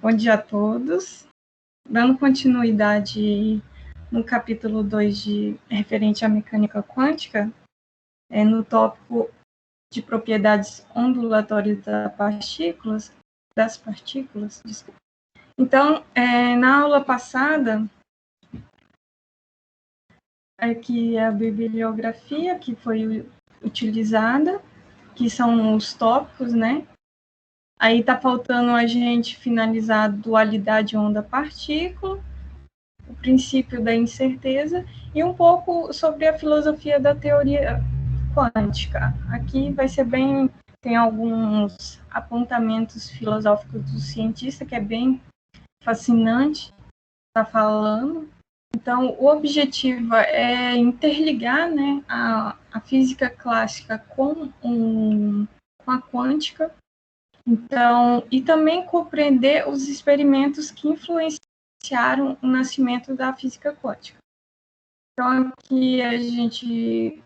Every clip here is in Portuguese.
Bom dia a todos. Dando continuidade no capítulo 2 referente à mecânica quântica, no tópico de propriedades ondulatórias das partículas. Desculpa. Então, na aula passada, aqui é a bibliografia que foi utilizada, que são os tópicos, né? Aí está faltando a gente finalizar a dualidade onda-partícula, o princípio da incerteza e um pouco sobre a filosofia da teoria quântica. Aqui vai ser tem alguns apontamentos filosóficos do cientista que é bem fascinante estar falando. Então, o objetivo é interligar, né, a física clássica com a quântica. Então, e também compreender os experimentos que influenciaram o nascimento da física quântica. Então, aqui a gente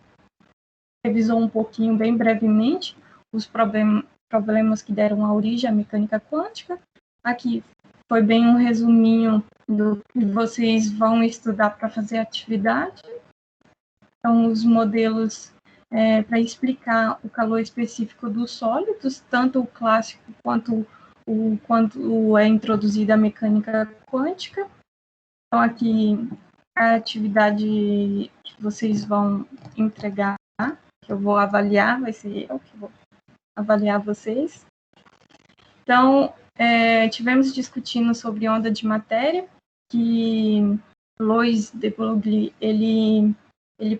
revisou um pouquinho, bem brevemente, os problemas que deram a origem à mecânica quântica. Aqui foi bem um resuminho do que vocês vão estudar para fazer a atividade. Então, os modelos para explicar o calor específico dos sólidos, tanto o clássico quanto é introduzida a mecânica quântica. Então, aqui a atividade que vocês vão entregar, que eu vou avaliar, vai ser eu que vou avaliar vocês. Então, tivemos discutindo sobre onda de matéria, que Lois de Broglie, ele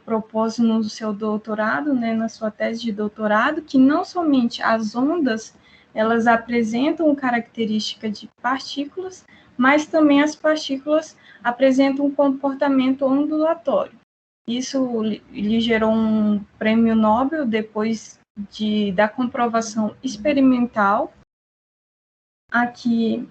propôs no seu doutorado, né, na sua tese de doutorado, que não somente as ondas, elas apresentam característica de partículas, mas também as partículas apresentam um comportamento ondulatório. Isso lhe gerou um prêmio Nobel depois da comprovação experimental. Aqui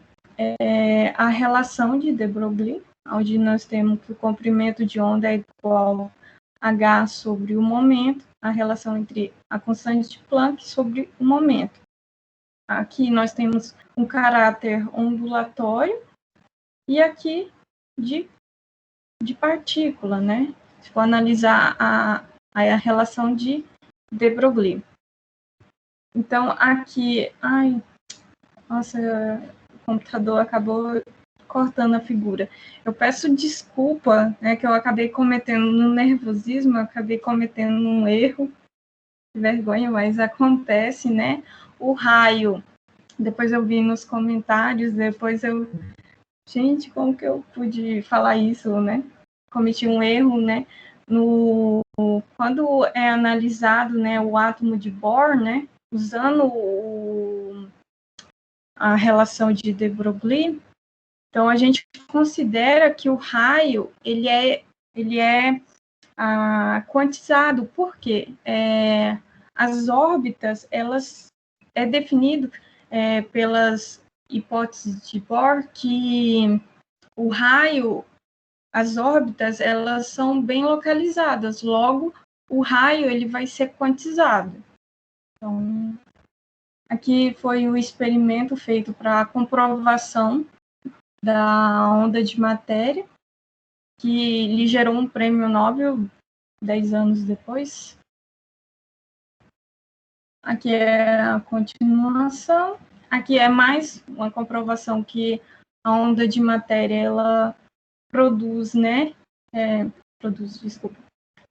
a relação de de Broglie, onde nós temos que o comprimento de onda é igual H sobre o momento, a relação entre a constante de Planck sobre o momento. Aqui nós temos um caráter ondulatório e aqui de partícula, né? Se for analisar a relação de de Broglie. Então, aqui... Nossa, o computador acabou cortando a figura. Eu peço desculpa, né, que eu acabei cometendo no nervosismo, eu acabei cometendo um erro, vergonha, mas acontece, né? O raio, depois eu vi nos comentários, gente, como que eu pude falar isso, né? Cometi um erro, né? Quando é analisado, né, o átomo de Bohr, né, usando a relação de de Broglie, então a gente considera que o raio ele é quantizado, porque as órbitas elas definido pelas hipóteses de Bohr que o raio, as órbitas elas são bem localizadas, logo o raio ele vai ser quantizado. Então aqui foi o experimento feito para a comprovação da onda de matéria, que lhe gerou um prêmio Nobel 10 anos depois. Aqui é a continuação. Aqui é mais uma comprovação que a onda de matéria, ela produz, né?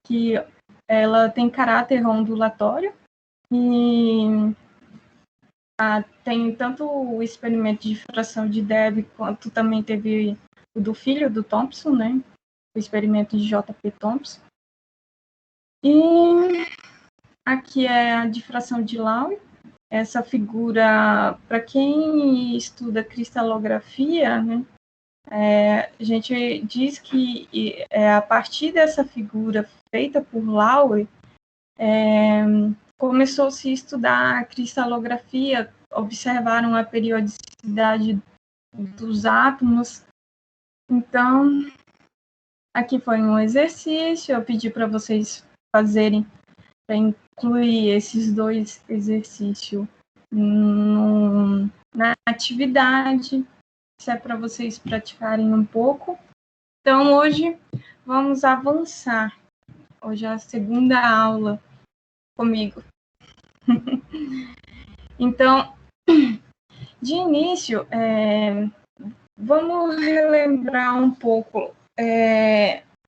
Que ela tem caráter ondulatório e tem tanto o experimento de fração de Debye, quanto também teve o do filho do Thomson, né? O experimento de J.P. Thomson. E aqui é a difração de Laue. Essa figura, para quem estuda cristalografia, né, a gente diz que a partir dessa figura feita por Laue, começou-se a estudar a cristalografia, observaram a periodicidade dos átomos. Então, aqui foi um exercício, eu pedi para vocês fazerem, para incluir esses dois exercícios na atividade, isso é para vocês praticarem um pouco. Então, hoje vamos avançar. Hoje é a segunda aula comigo. Então, de início, vamos relembrar um pouco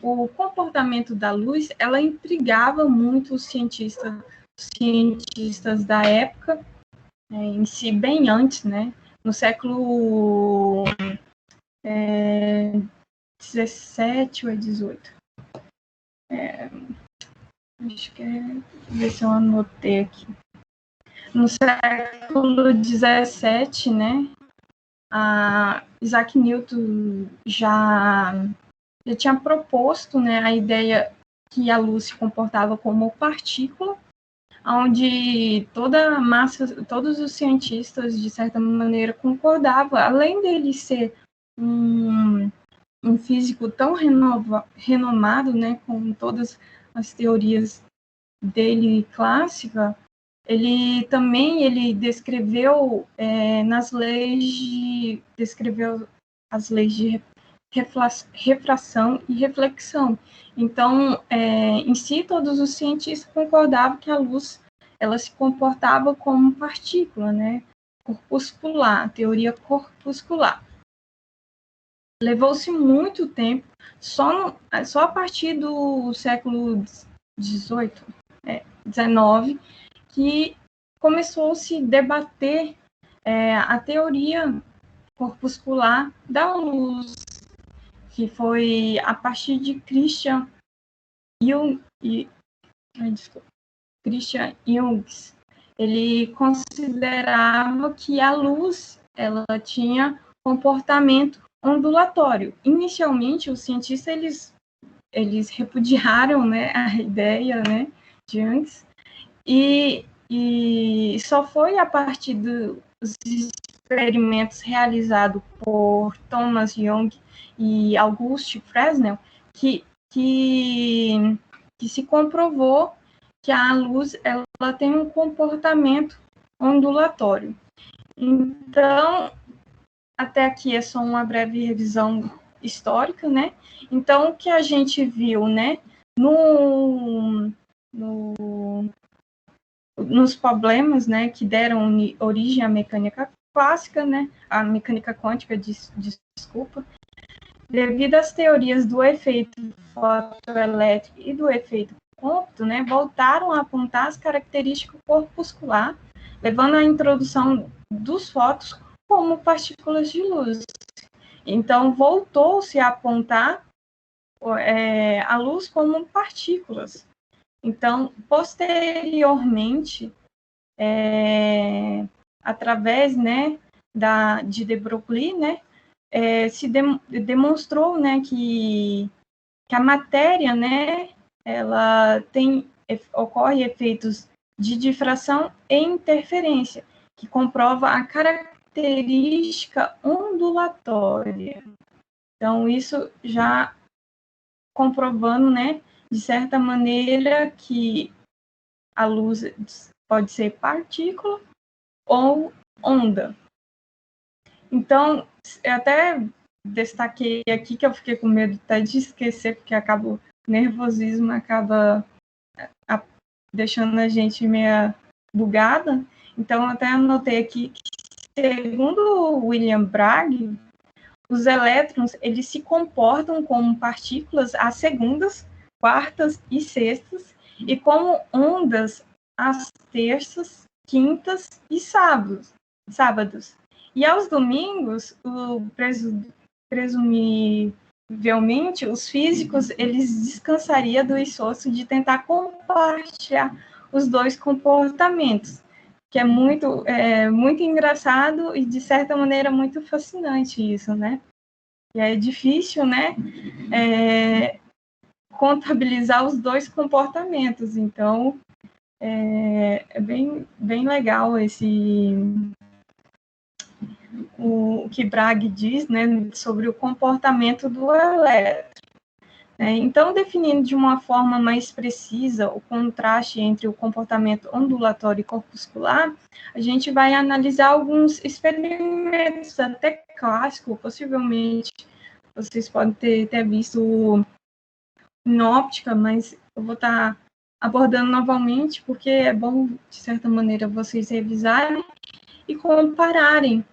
o comportamento da luz. Ela intrigava muito os cientistas da época, em si, bem antes, né? No século 17 ou 18. Acho que ver se eu anotei aqui. No século 17, né? Isaac Newton já tinha proposto, né, a ideia que a luz se comportava como partícula, onde toda a massa, todos os cientistas, de certa maneira, concordavam, além dele ser um físico tão renomado, né, com todas as teorias dele clássica, ele descreveu descreveu as leis de refração e reflexão. Então, em si, todos os cientistas concordavam que a luz ela se comportava como partícula, né? Corpuscular, teoria corpuscular. Levou-se muito tempo, só a partir do século XVIII, XIX, que começou a se debater a teoria corpuscular da luz, que foi a partir de Christian Jungs. Ele considerava que a luz ela tinha comportamento ondulatório. Inicialmente, os cientistas eles repudiaram, né, a ideia, né, de Jungs, e só foi a partir dos experimentos realizados por Thomas Young e Auguste Fresnel que se comprovou que a luz ela tem um comportamento ondulatório. Então, até aqui é só uma breve revisão histórica, né? Então, o que a gente viu, né, nos problemas, né, que deram origem à mecânica clássica, né, à mecânica quântica, desculpa, devido às teorias do efeito fotoelétrico e do efeito cômputo, né, voltaram a apontar as características corpuscular, levando à introdução dos fótons como partículas de luz. Então, voltou-se a apontar a luz como partículas. Então, posteriormente, através, né, de de Broglie, né, se demonstrou, né, que a matéria, né, ela ocorre efeitos de difração e interferência, que comprova a característica ondulatória. Então, isso já comprovando, né, de certa maneira, que a luz pode ser partícula ou onda. Então, eu até destaquei aqui que eu fiquei com medo até de esquecer, porque nervosismo acaba deixando a gente meio bugada. Então, eu até anotei aqui que, segundo William Bragg, os elétrons eles se comportam como partículas às segundas, quartas e sextas, e como ondas às terças, quintas e sábados. E aos domingos, presumivelmente, os físicos eles descansariam do esforço de tentar compartilhar os dois comportamentos, que é muito engraçado e, de certa maneira, muito fascinante isso, né? E é difícil, né, contabilizar os dois comportamentos. Então, é bem legal o que Bragg diz, né, sobre o comportamento do elétron. Então, definindo de uma forma mais precisa o contraste entre o comportamento ondulatório e corpuscular, a gente vai analisar alguns experimentos, até clássicos, possivelmente vocês podem ter visto em óptica, mas eu vou estar abordando novamente, porque é bom, de certa maneira, vocês revisarem e compararem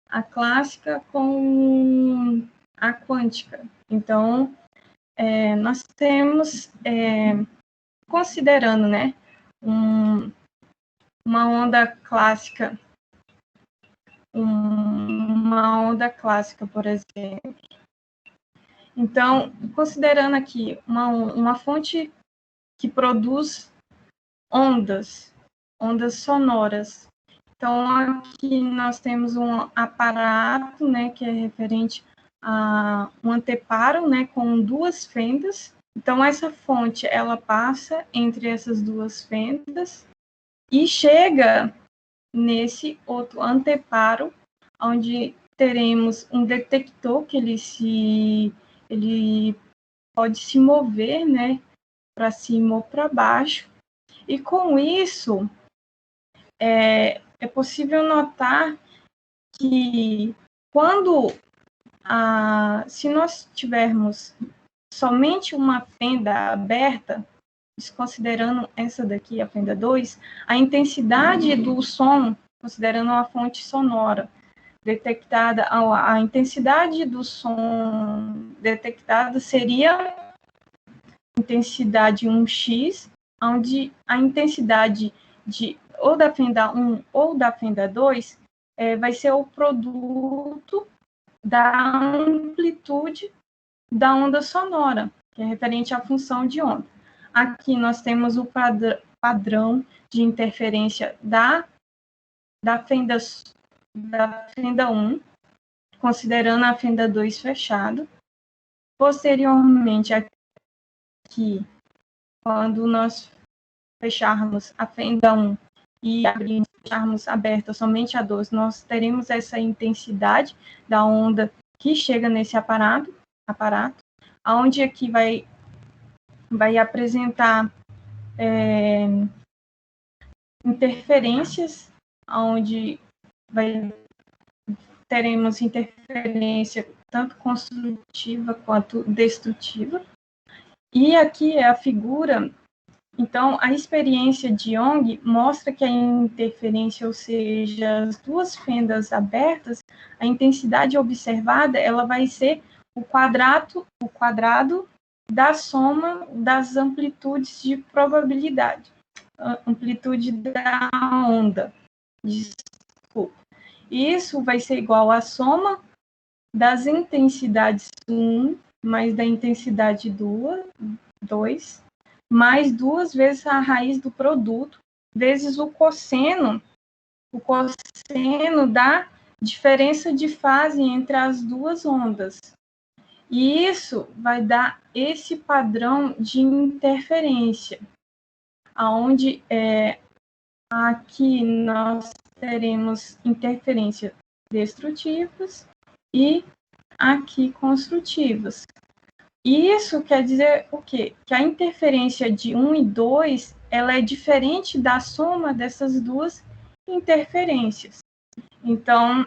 a clássica com a quântica. Então, nós temos, considerando, né, uma onda clássica, por exemplo. Então, considerando aqui uma fonte que produz ondas sonoras. Então, aqui nós temos um aparato, né, que é referente a um anteparo, né, com duas fendas. Então, essa fonte, ela passa entre essas duas fendas e chega nesse outro anteparo, onde teremos um detector que ele pode se mover, né, para cima ou para baixo. E com isso, é possível notar que quando se nós tivermos somente uma fenda aberta, considerando essa daqui, a fenda 2, a intensidade do som, considerando uma fonte sonora detectada, a intensidade do som detectada seria intensidade 1x, onde a intensidade ou da fenda 1 ou da fenda 2 vai ser o produto da amplitude da onda sonora, que é referente à função de onda. Aqui nós temos o padrão de interferência da fenda 1, considerando a fenda 2 fechado. Posteriormente, aqui, quando nós fecharmos a fenda 1 e deixarmos aberta somente a 2, nós teremos essa intensidade da onda que chega nesse aparato, onde aqui vai apresentar interferências, onde teremos interferência tanto construtiva quanto destrutiva. E aqui é a figura. Então, a experiência de Young mostra que a interferência, ou seja, as duas fendas abertas, a intensidade observada, ela vai ser o quadrado da soma das amplitudes de probabilidade, amplitude da onda. Desculpa. Isso vai ser igual à soma das intensidades 1 mais da intensidade 2, mais 2 vezes a raiz do produto, vezes o cosseno da diferença de fase entre as duas ondas. E isso vai dar esse padrão de interferência, onde aqui nós teremos interferências destrutivas e aqui construtivas. E isso quer dizer o quê? Que a interferência de 1 e 2, ela é diferente da soma dessas duas interferências. Então,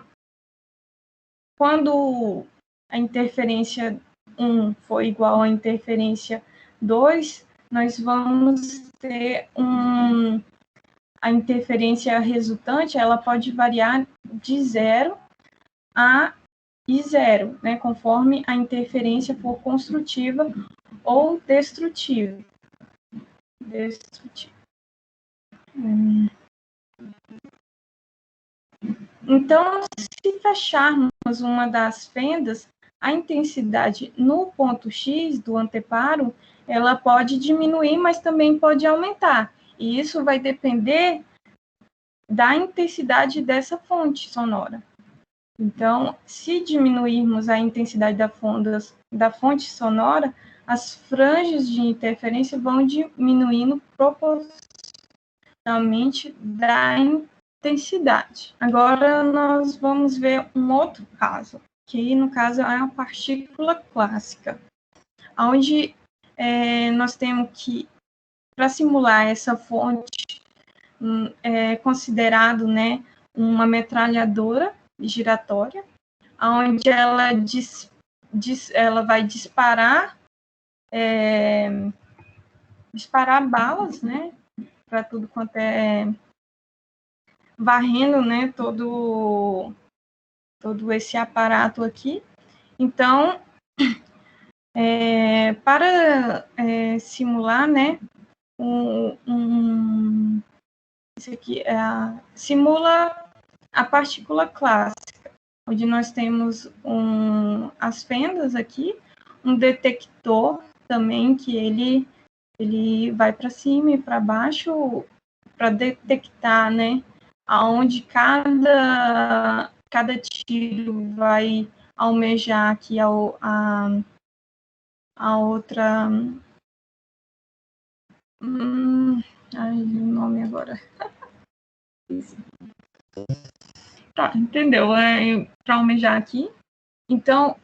quando a interferência 1 for igual à interferência 2, nós vamos ter a interferência resultante, ela pode variar de 0 a e 0, né, conforme a interferência for construtiva ou destrutiva. Então, se fecharmos uma das fendas, a intensidade no ponto X do anteparo, ela pode diminuir, mas também pode aumentar. E isso vai depender da intensidade dessa fonte sonora. Então, se diminuirmos a intensidade da fonte sonora, as franjas de interferência vão diminuindo proporcionalmente da intensidade. Agora, nós vamos ver um outro caso, que no caso é a partícula clássica, onde nós temos que, para simular essa fonte, é considerado, né, uma metralhadora giratória, onde ela vai disparar balas, né, para tudo quanto varrendo, né, todo esse aparato aqui. Então, para simular, né, isso aqui simula a partícula clássica, onde nós temos as fendas aqui, um detector também que ele vai para cima e para baixo para detectar, né, aonde cada tiro vai almejar aqui a outra. Ai, o nome agora. Tá, entendeu? Para almejar aqui. Então,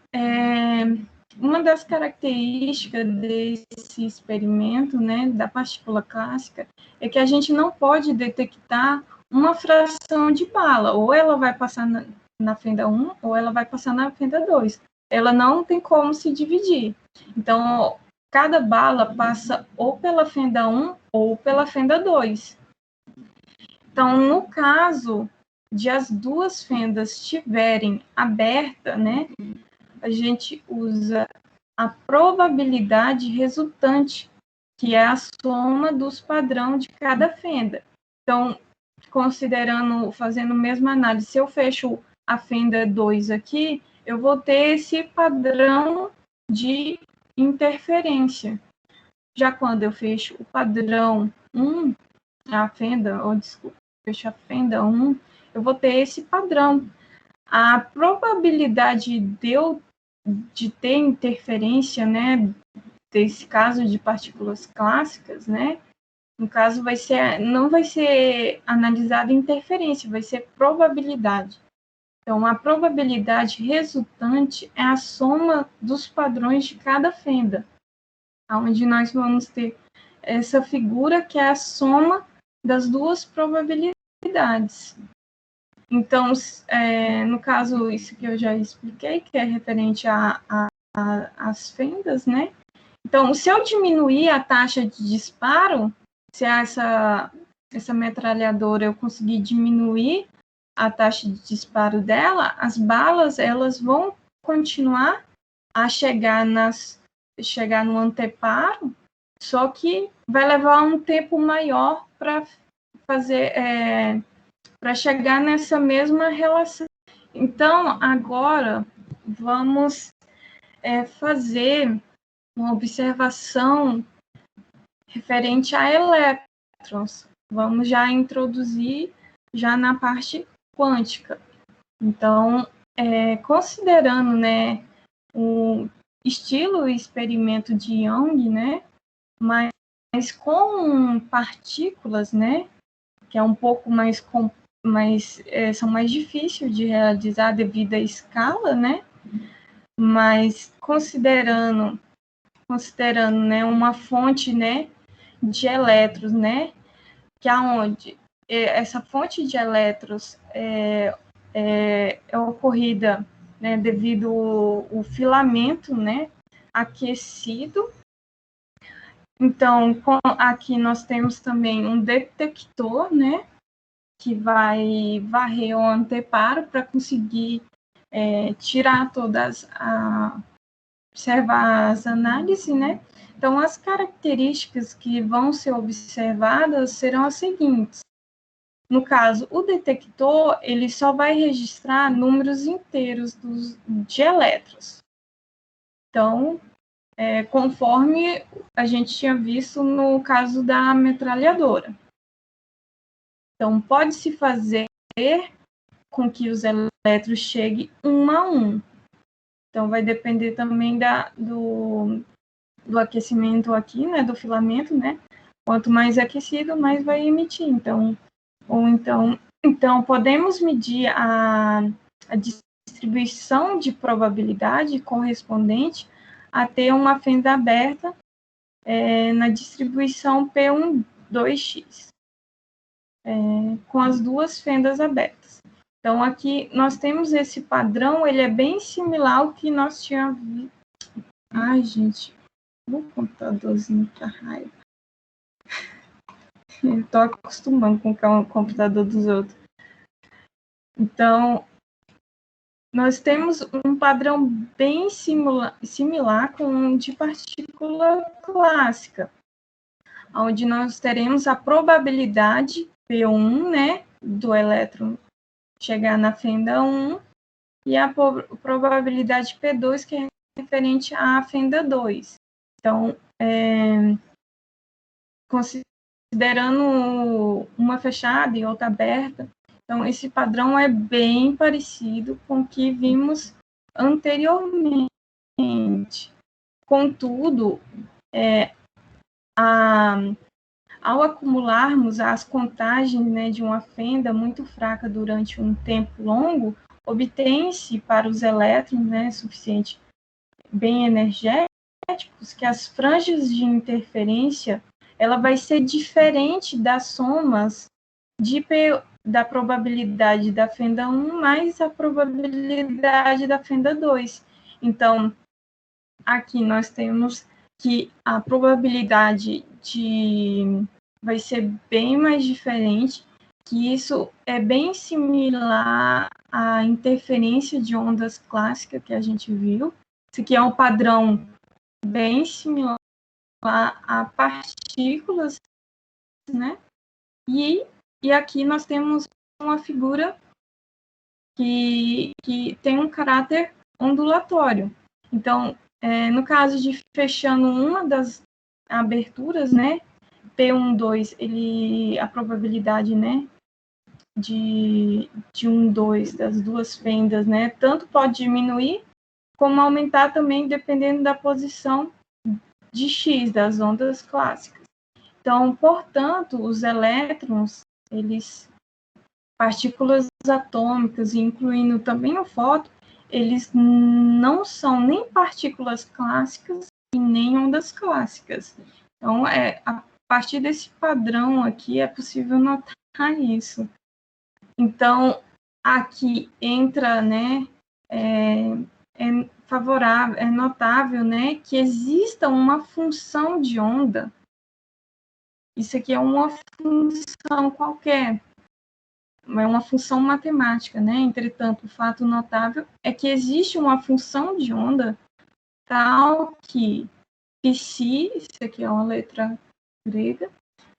uma das características desse experimento, né, da partícula clássica, é que a gente não pode detectar uma fração de bala, ou ela vai passar na fenda 1, ou ela vai passar na fenda 2. Ela não tem como se dividir. Então, cada bala passa ou pela fenda 1 ou pela fenda 2. Então, no caso de as duas fendas estiverem abertas, né, a gente usa a probabilidade resultante, que é a soma dos padrões de cada fenda. Então, fazendo a mesma análise, se eu fecho a fenda 2 aqui, eu vou ter esse padrão de interferência. Já quando eu fecho o padrão 1, fecho a fenda 1, eu vou ter esse padrão. A probabilidade de ter interferência, né, desse caso de partículas clássicas, né, no caso não vai ser analisada interferência, vai ser probabilidade. Então, a probabilidade resultante é a soma dos padrões de cada fenda, onde nós vamos ter essa figura que é a soma das duas probabilidades. Então, no caso, isso que eu já expliquei, que é referente às fendas, né? Então, se eu diminuir a taxa de disparo, se essa metralhadora eu conseguir diminuir a taxa de disparo dela, as balas elas vão continuar a chegar no anteparo, só que vai levar um tempo maior para fazer para chegar nessa mesma relação. Então, agora vamos fazer uma observação referente a elétrons. Vamos já introduzir já na parte quântica. Então, considerando, né, o estilo experimento de Young, né, mas com partículas, né, que é um pouco são mais difíceis de realizar devido à escala, né, mas considerando, né, uma fonte, né, de elétrons, né, que aonde essa fonte de elétrons é ocorrida, né, devido ao filamento, né, aquecido. Então, aqui nós temos também um detector, né, que vai varrer o anteparo para conseguir tirar observar as análises, né? Então, as características que vão ser observadas serão as seguintes. No caso, o detector, ele só vai registrar números inteiros de elétrons. Então, conforme a gente tinha visto no caso da metralhadora. Então, pode-se fazer com que os elétrons cheguem 1 a 1. Então, vai depender também do aquecimento aqui, né, do filamento, né? Quanto mais aquecido, mais vai emitir. Então, podemos medir a distribuição de probabilidade correspondente a ter uma fenda aberta na distribuição P12X, com as duas fendas abertas. Então, aqui nós temos esse padrão, ele é bem similar ao que nós tínhamos... Ai, gente, o computadorzinho para raiva. Eu estou acostumando com o computador dos outros. Então, nós temos um padrão bem similar com o de partícula clássica, onde nós teremos a probabilidade P1, né, do elétron chegar na fenda 1, e a probabilidade P2, que é referente à fenda 2. Então, considerando uma fechada e outra aberta, então esse padrão é bem parecido com o que vimos anteriormente. Contudo, ao acumularmos as contagens, né, de uma fenda muito fraca durante um tempo longo, obtém-se para os elétrons, né, suficiente bem energéticos, que as franjas de interferência ela vai ser diferente das somas da probabilidade da fenda 1 mais a probabilidade da fenda 2. Então, aqui nós temos que a probabilidade vai ser bem mais diferente, que isso é bem similar à interferência de ondas clássica que a gente viu. Isso aqui é um padrão bem similar a partículas, né? E aqui nós temos uma figura que tem um caráter ondulatório. Então, no caso de fechando uma das aberturas, né, P12, a probabilidade, né, de 2 das duas fendas, né, tanto pode diminuir como aumentar também, dependendo da posição de X das ondas clássicas. Então, portanto, os elétrons, partículas atômicas, incluindo também o fóton, eles não são nem partículas clássicas e nem ondas clássicas. Então, a partir desse padrão aqui, é possível notar isso. Então, aqui entra, né, favorável, é notável, né, que exista uma função de onda. Isso aqui é uma função qualquer, é uma função matemática, né? Entretanto, o fato notável é que existe uma função de onda tal que psi, isso aqui é uma letra grega,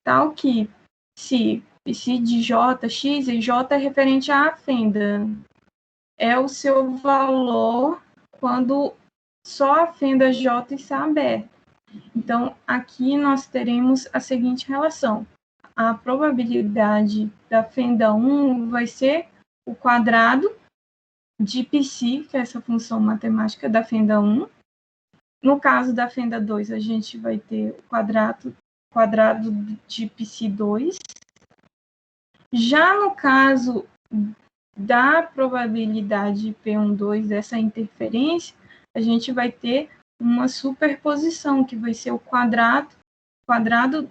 tal que se psi de j, x, e j é referente à fenda, é o seu valor quando só a fenda j está aberta. Então, aqui nós teremos a seguinte relação. A probabilidade da fenda 1 vai ser o quadrado de π, que é essa função matemática da fenda 1. No caso da fenda 2, a gente vai ter o quadrado de π2. Já no caso da probabilidade P12 dessa interferência, a gente vai ter uma superposição, que vai ser o quadrado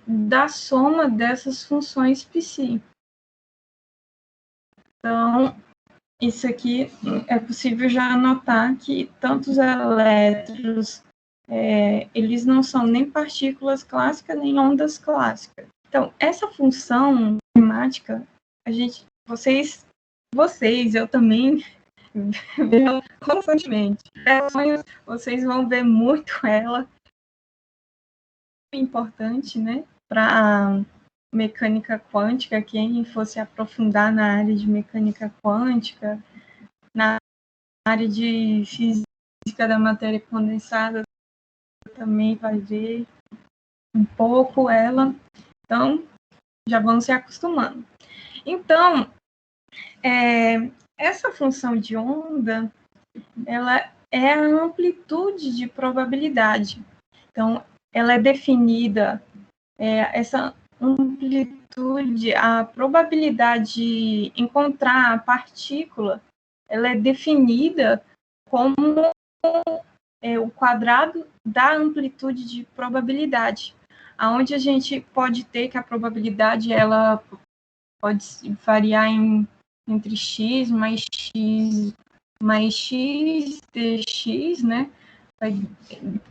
da soma dessas funções π. Então, isso aqui é possível já notar que tanto os elétrons, eles não são nem partículas clássicas, nem ondas clássicas. Então, essa função matemática, vocês, eu também vejo constantemente. Vocês vão ver muito ela. É importante, né, para mecânica quântica, quem fosse aprofundar na área de mecânica quântica, na área de física da matéria condensada, também vai ver um pouco ela. Então, já vamos se acostumando. Então, essa função de onda, ela é a amplitude de probabilidade. Então, ela é definida, essa amplitude, a probabilidade de encontrar a partícula, ela é definida como o quadrado da amplitude de probabilidade, aonde a gente pode ter que a probabilidade ela pode variar entre x mais x dx, né?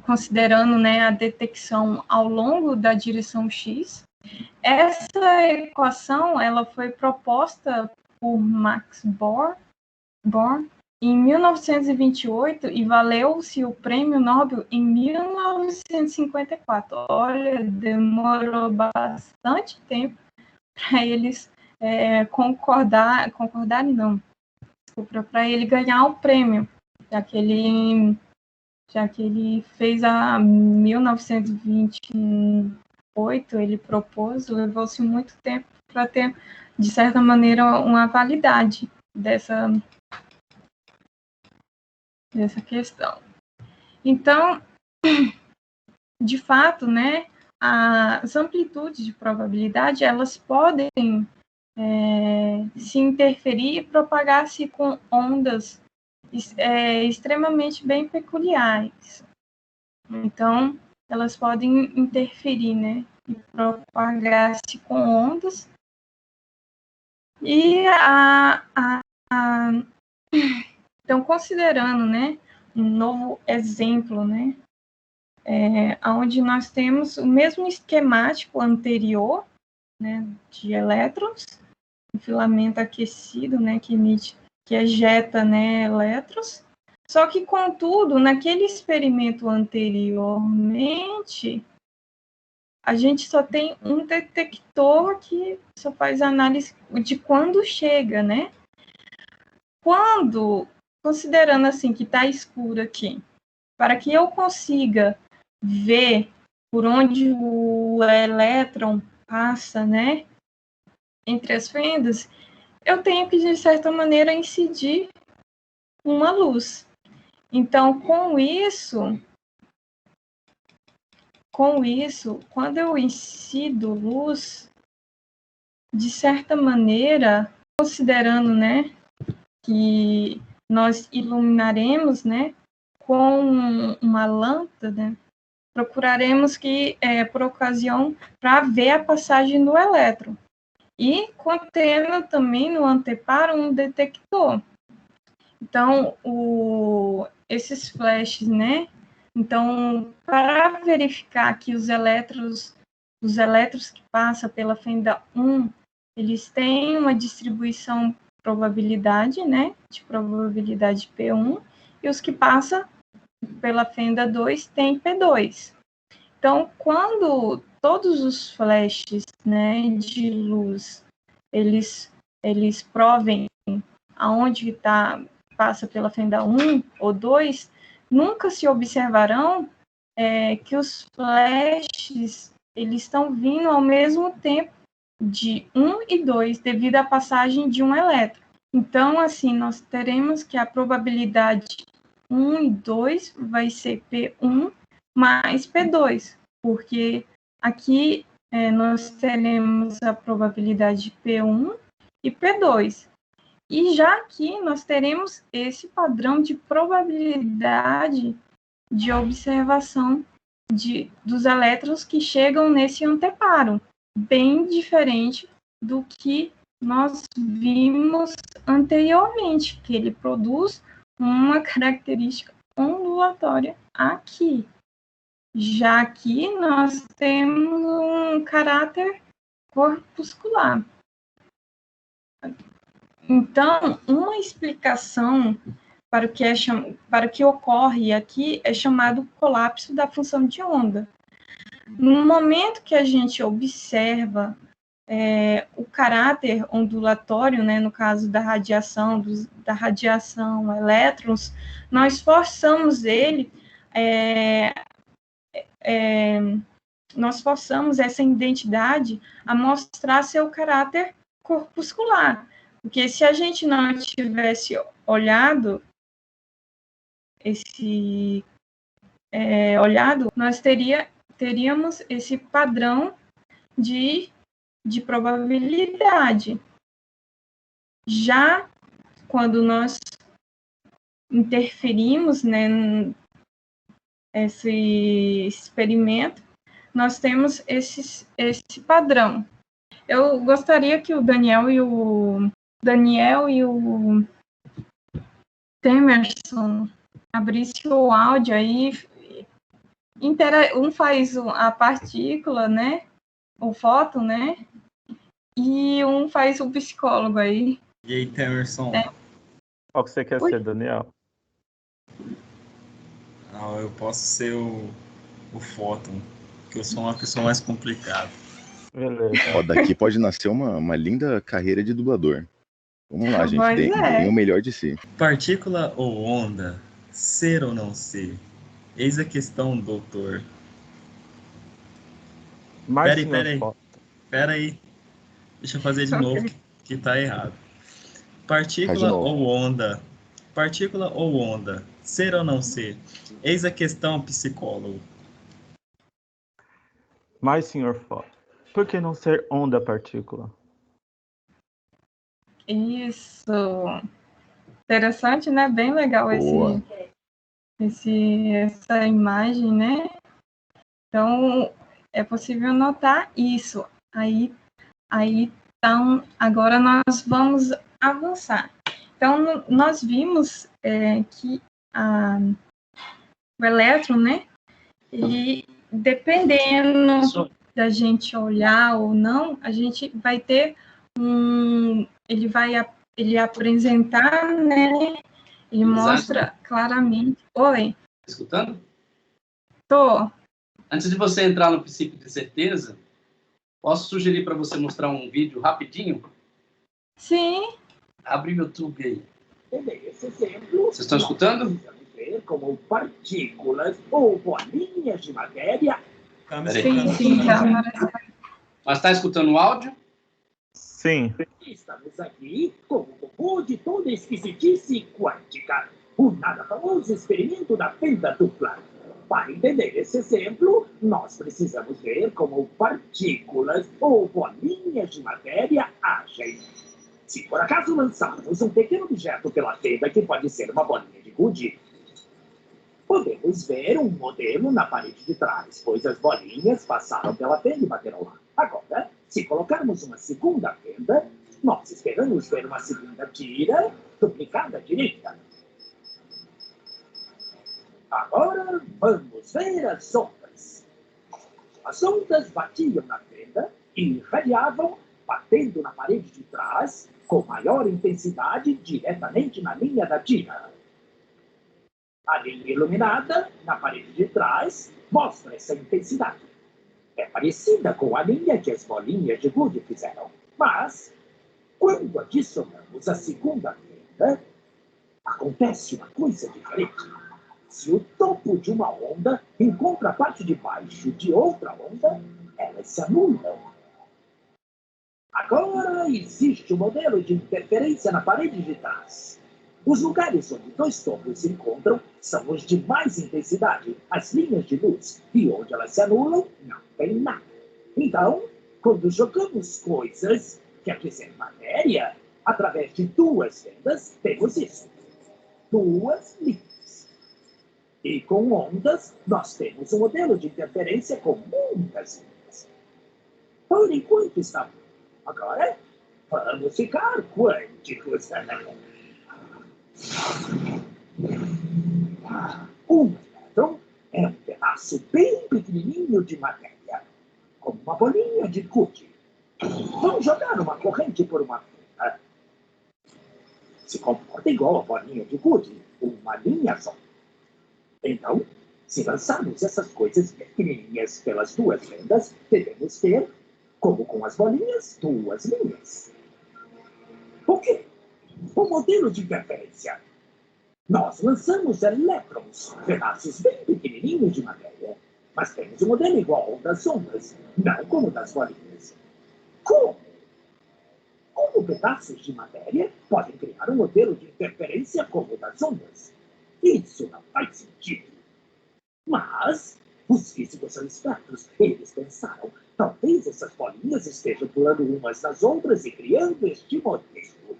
Considerando, né, a detecção ao longo da direção x. Essa equação ela foi proposta por Max Born em 1928 e valeu-se o prêmio Nobel em 1954. Olha, demorou bastante tempo para eles concordarem, não, desculpa, para ele ganhar o prêmio, já que ele fez a 1928, ele propôs, levou-se muito tempo para ter, de certa maneira, uma validade dessa questão. Então, de fato, né, as amplitudes de probabilidade, elas podem se interferir e propagar-se com ondas extremamente bem peculiares. Então, elas podem interferir, né, e propagar-se com ondas. E então, considerando, né, um novo exemplo, né, onde nós temos o mesmo esquemático anterior, né, de elétrons, um filamento aquecido, né, que ejeta, né, elétrons. Só que, contudo, naquele experimento anteriormente, a gente só tem um detector que só faz análise de quando chega, né? Considerando assim que está escuro aqui, para que eu consiga ver por onde o elétron passa, né, entre as fendas, eu tenho que, de certa maneira, incidir uma luz. Então, com isso, quando eu incido luz, de certa maneira, considerando, né, que nós iluminaremos, né, com uma lâmpada, procuraremos que, por ocasião, para ver a passagem do elétron. E contendo também no anteparo um detector. Então, esses flashes, né? Então, para verificar que os elétrons que passam pela fenda 1, eles têm uma distribuição probabilidade, né? De probabilidade P1, e os que passam pela fenda 2 têm P2. Então, quando todos os flashes, né, de luz, eles provem aonde passa pela fenda 1 ou 2, nunca se observarão que os flashes eles estão vindo ao mesmo tempo de 1 e 2, devido à passagem de um elétron. Então, assim, nós teremos que a probabilidade 1 e 2 vai ser P1 mais P2, porque aqui nós teremos a probabilidade P1 e P2. E já aqui nós teremos esse padrão de probabilidade de observação dos elétrons que chegam nesse anteparo, bem diferente do que nós vimos anteriormente, que ele produz uma característica ondulatória aqui. Já aqui nós temos um caráter corpuscular. Então, uma explicação para o que ocorre aqui é chamado colapso da função de onda. No momento que a gente observa o caráter ondulatório, né, no caso da radiação, elétrons, nós forçamos essa identidade a mostrar seu caráter corpuscular. Porque se a gente não tivesse olhado nós teríamos esse padrão de probabilidade. Já quando nós interferimos, né, esse experimento, nós temos esse padrão. Eu gostaria que o Daniel e o Temerson abrisse o áudio aí. Um faz a partícula, né? O fóton, né? E um faz o psicólogo aí. E aí, Temerson? Qual que você quer ser, Daniel? Não, eu posso ser o fóton, porque eu sou uma pessoa mais complicada. Beleza. Ó, daqui pode nascer uma linda carreira de dublador. Vamos lá, gente. Pois Deem o melhor de si. Partícula ou onda? Ser ou não ser? Eis a questão, doutor. Peraí. Deixa eu fazer de novo, que tá errado. Partícula ou onda? Partícula ou onda? Ser ou não ser? Eis a questão, psicólogo. Mas, senhor Fóton, por que não ser onda partícula? Isso. Interessante, né? Bem legal essa imagem, né? Então, é possível notar isso. Aí então, agora nós vamos avançar. Então, nós vimos que o elétron, né? Ele, dependendo da gente olhar ou não, a gente vai ter ele apresentar, né? Ele mostra claramente. Oi. Tá escutando? Tô. Antes de você entrar no princípio de certeza, posso sugerir para você mostrar um vídeo rapidinho? Sim. Abre o YouTube aí. Nesse exemplo, vocês estão escutando? Precisamos ver como partículas ou bolinhas de matéria. Sim, tá. Mas está escutando o áudio? Sim. Estamos aqui com o robô de toda esquisitice quântica, o nada famoso experimento da fenda dupla. Para entender esse exemplo, nós precisamos ver como partículas ou bolinhas de matéria agem. Se por acaso lançarmos um pequeno objeto pela fenda, que pode ser uma bolinha de gude, podemos ver um modelo na parede de trás, pois as bolinhas passaram pela fenda e bateram lá. Agora, se colocarmos uma segunda fenda, nós esperamos ver uma segunda tira duplicada à direita. Agora, vamos ver as ondas. As ondas batiam na fenda e irradiavam, batendo na parede de trás, com maior intensidade diretamente na linha da tira. A linha iluminada, na parede de trás, mostra essa intensidade. É parecida com a linha que as bolinhas de gude fizeram. Mas, quando adicionamos a segunda fenda, acontece uma coisa diferente. Se o topo de uma onda encontra a parte de baixo de outra onda, elas se anulam. Agora existe um modelo de interferência na parede de trás. Os lugares onde dois topos se encontram são os de mais intensidade, as linhas de luz, e onde elas se anulam, não tem nada. Então, quando jogamos coisas, quer dizer matéria, através de duas fendas, temos isso. Duas linhas. E com ondas, nós temos um modelo de interferência com muitas linhas. Por enquanto está bom. Agora, vamos ficar quânticos. Um elétron é um pedaço bem pequenininho de matéria, como uma bolinha de gude. Vamos jogar uma corrente por uma fenda. Se comporta igual a bolinha de gude, uma linha só. Então, se lançarmos essas coisas pequenininhas pelas duas fendas, devemos ter, como com as bolinhas, duas linhas. O quê? O modelo de interferência. Nós lançamos elétrons, pedaços bem pequenininhos de matéria, mas temos um modelo igual ao das ondas, não como das bolinhas. Como? Como pedaços de matéria podem criar um modelo de interferência como o das ondas? Isso não faz sentido. Mas os físicos são espertos. Eles pensaram, talvez essas bolinhas estejam pulando umas nas outras e criando este modelo.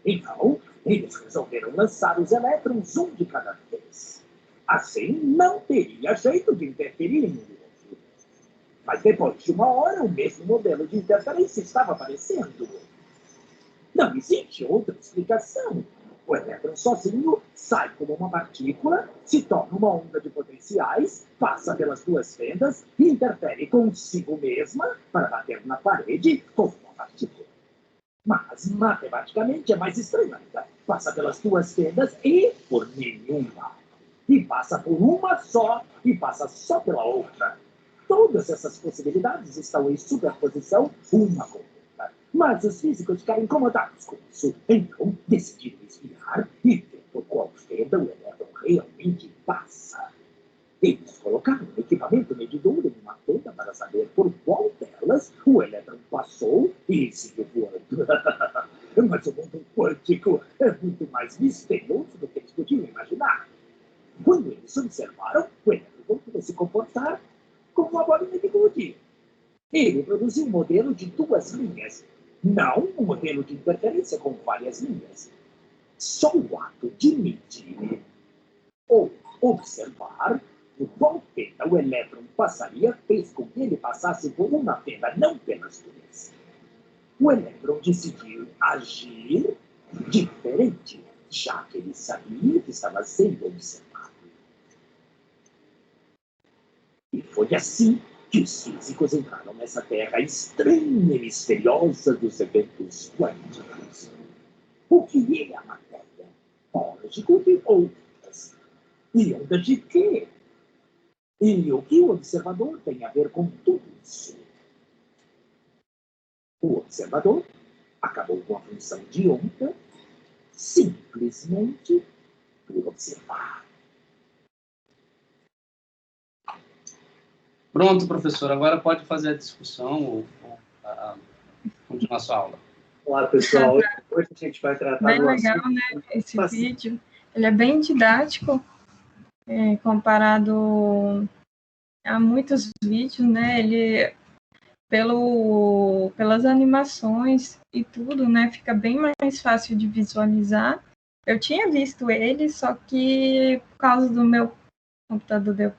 Então, eles resolveram lançar os elétrons um de cada vez. Assim, não teria jeito de interferir no outro. Mas depois de uma hora, o mesmo modelo de interferência estava aparecendo. Não existe outra explicação. O elétron sozinho sai como uma partícula, se torna uma onda de potenciais, passa pelas duas fendas e interfere consigo mesma para bater na parede como uma partícula. Mas, matematicamente, é mais estranho ainda. Passa pelas duas fendas e por nenhuma. E passa por uma só e passa só pela outra. Todas essas possibilidades estão em superposição uma com outra. Mas os físicos ficaram incomodados com isso. Então, decidiram espiar e ver por qual fenda o elétron realmente passa. Eles colocaram um equipamento medidor em uma fenda para saber por qual delas o elétron passou e seguiu voando. Mas o mundo quântico é muito mais misterioso do que eles podiam imaginar. Quando eles observaram, o elétron voltou a se comportar como uma bolinha de gude. Ele produziu um modelo de duas linhas, não um modelo de interferência com várias linhas. Só o ato de medir ou observar por qual fenda o elétron passaria fez com que ele passasse por uma fenda, não pelas duas. O elétron decidiu agir diferente, já que ele sabia que estava sendo observado. E foi assim que os físicos entraram nessa terra estranha e misteriosa dos eventos quânticos. O que é a matéria? Lógico de outras. E ondas de quê? E o que o observador tem a ver com tudo isso? O observador acabou com a função de onda simplesmente por observar. Pronto, professor. Agora pode fazer a discussão ou continuar a sua aula. Olá, pessoal. Hoje a gente vai tratar bem do legal, assunto... né, esse vídeo. Ele é bem didático, comparado a muitos vídeos, né? Ele, pelas animações e tudo, né? Fica bem mais fácil de visualizar. Eu tinha visto ele, só que por causa do meu computador deu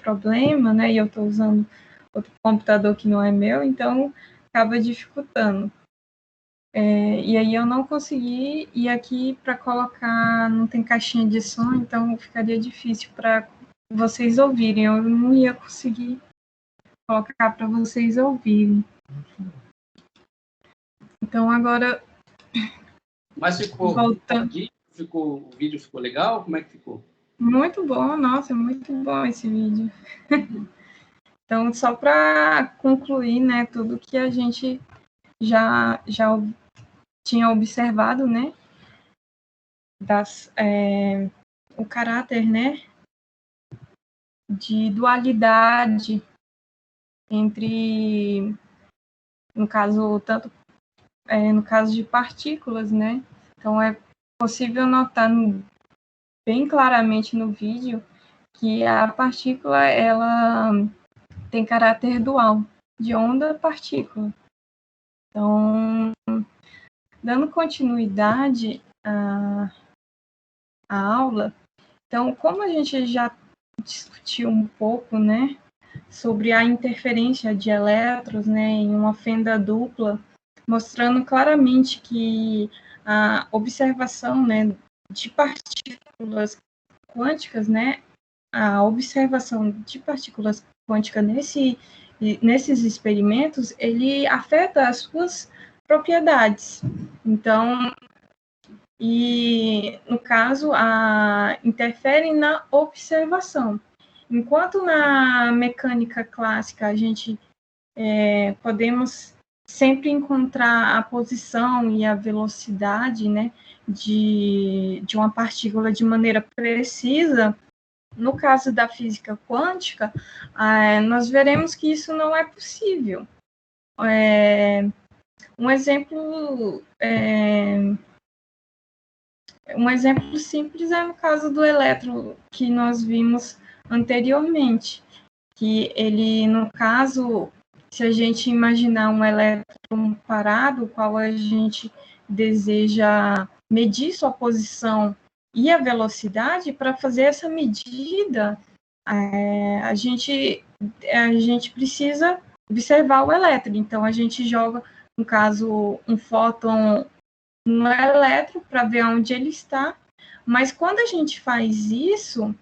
problema, né? E eu estou usando outro computador que não é meu, então acaba dificultando. E aí eu não consegui, e aqui para colocar não tem caixinha de som, então ficaria difícil para vocês ouvirem. Eu não ia conseguir colocar para vocês ouvirem. Então agora. Mas ficou, voltando. O vídeo ficou legal? Como é que ficou? Muito bom, nossa, muito bom esse vídeo. Então, só para concluir, né, tudo que a gente já tinha observado, né, o caráter, né, de dualidade entre, no caso de partículas, né. Então, é possível notar bem claramente no vídeo que a partícula ela tem caráter dual, de onda-partícula. Então, dando continuidade à aula, então, como a gente já discutiu um pouco, né, sobre a interferência de elétrons, né, em uma fenda dupla, mostrando claramente que a observação, né, de partículas quânticas, né, a observação de partículas quânticas nesses experimentos, ele afeta as suas propriedades. Então, e no caso, interfere na observação. Enquanto na mecânica clássica a gente podemos sempre encontrar a posição e a velocidade, né, de uma partícula de maneira precisa, no caso da física quântica, nós veremos que isso não é possível. Um exemplo simples é no caso do elétron, que nós vimos anteriormente, que ele, no caso, se a gente imaginar um elétron parado, qual a gente deseja medir sua posição e a velocidade, para fazer essa medida, a gente precisa observar o elétron. Então, a gente joga, no caso, um fóton no elétron para ver onde ele está, mas quando a gente faz isso,